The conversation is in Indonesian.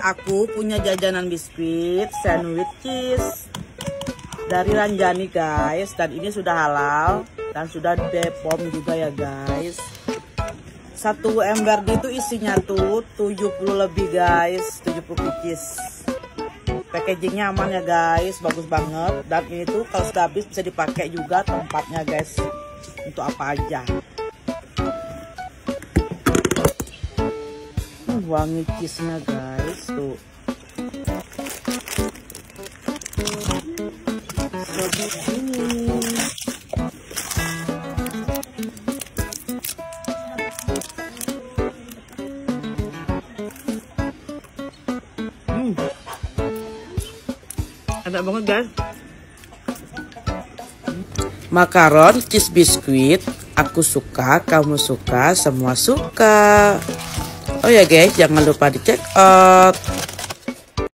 aku punya jajanan biskuit sandwich cheese dari Ranjani guys, dan ini sudah halal dan sudah Bepom juga ya guys. Satu ember itu isinya tuh 70 lebih guys, 70 pieces. Packagingnya aman ya guys, bagus banget. Dan ini tuh kalau sudah habis bisa dipakai juga tempatnya guys, untuk apa aja. Wangi cheese-nya guys tuh. Enak banget guys. Makaron cheese biskuit, aku suka, kamu suka, semua suka. Oh ya guys, jangan lupa di check out.